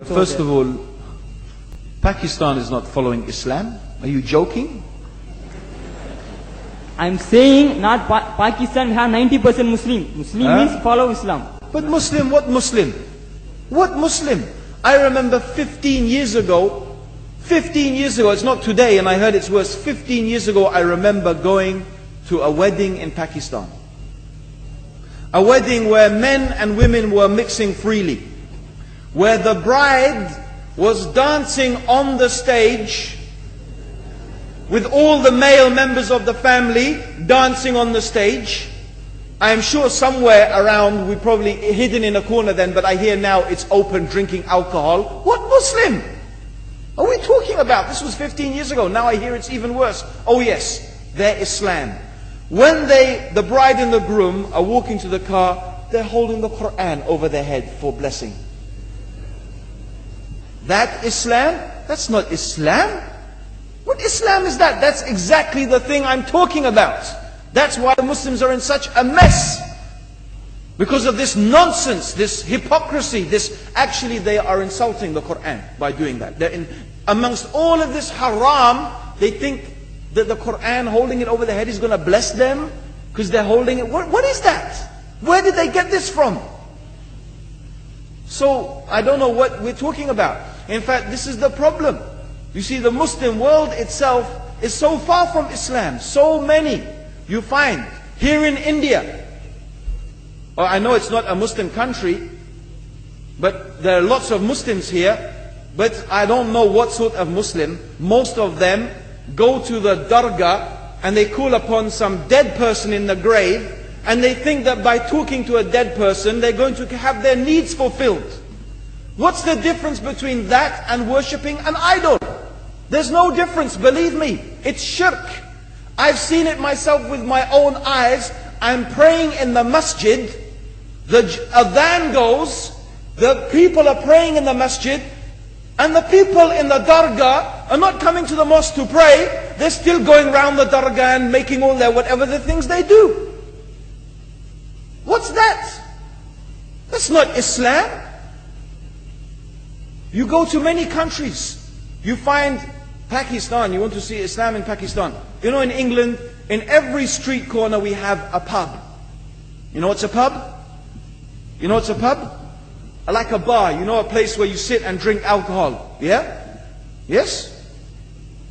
First of all, Pakistan is not following Islam. Are you joking? I'm saying not Pakistan, we have 90% Muslim. Muslim means follow Islam. But Muslim, what Muslim? What Muslim? I remember 15 years ago, it's not today and I heard it's worse. 15 years ago I remember going to a wedding in Pakistan. A wedding where men and women were mixing freely. Where the bride was dancing on the stage with all the male members of the family dancing on the stage. I am sure somewhere around, we probably hidden in a corner then, but I hear now it's open, drinking alcohol. What Muslim are we talking about? This was 15 years ago. Now I hear it's even worse. Oh yes, they're Islam. When the bride and the groom are walking to the car, they're holding the Quran over their head for blessing. That Islam? That's not Islam. What Islam is that? That's exactly the thing I'm talking about. That's why the Muslims are in such a mess. Because of this nonsense, this hypocrisy, actually they are insulting the Quran by doing that. Amongst all of this haram, they think that the Quran, holding it over their head, is going to bless them because they're holding it. What is that? Where did they get this from? So, I don't know what we're talking about. In fact, this is the problem. You see, the Muslim world itself is so far from Islam. So many you find here in India. Well, I know it's not a Muslim country, but there are lots of Muslims here. But I don't know what sort of Muslim. Most of them go to the dargah and they call upon some dead person in the grave, and they think that by talking to a dead person they're going to have their needs fulfilled. What's the difference between that and worshipping an idol? There's no difference, believe me. It's shirk. I've seen it myself with my own eyes. I'm praying in the masjid, the adhan goes, the people are praying in the masjid, and the people in the dargah are not coming to the mosque to pray. They're still going around the dargah and making all their whatever the things they do. What's that? That's not Islam. You go to many countries, you find Pakistan, you want to see Islam in Pakistan. You know, in England, in every street corner we have a pub. You know what's a pub? You know what's a pub? Like a bar, you know, a place where you sit and drink alcohol. Yeah? Yes?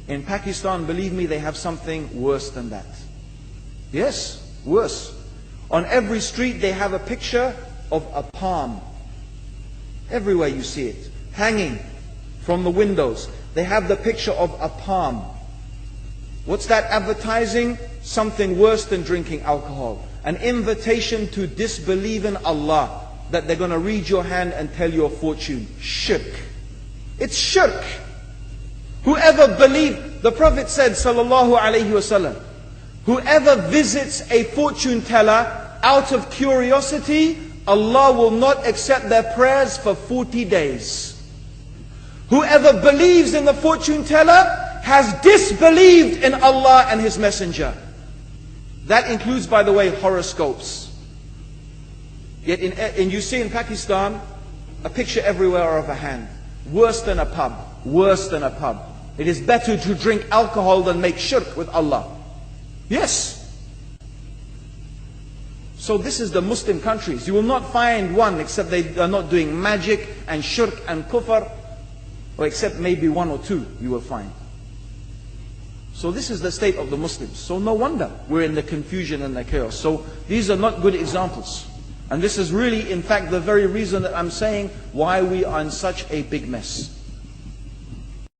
In Pakistan, believe me, they have something worse than that. Yes, worse. On every street they have a picture of a palm. Everywhere you see it, hanging from the windows. They have the picture of a palm. What's that advertising? Something worse than drinking alcohol. An invitation to disbelieve in Allah, that they're going to read your hand and tell your fortune. Shirk. It's shirk. Whoever believes, the Prophet said, sallallahu alaihi wasallam, whoever visits a fortune teller out of curiosity, Allah will not accept their prayers for 40 days. Whoever believes in the fortune teller has disbelieved in Allah and His Messenger. That includes, by the way, horoscopes. Yet you see in Pakistan, a picture everywhere of a hand. Worse than a pub. Worse than a pub. It is better to drink alcohol than make shirk with Allah. Yes. So this is the Muslim countries. You will not find one except they are not doing magic and shirk and kufr, or except maybe one or two you will find. So this is the state of the Muslims. So no wonder we're in the confusion and the chaos. So these are not good examples. And this is really, in fact, the very reason that I'm saying why we are in such a big mess.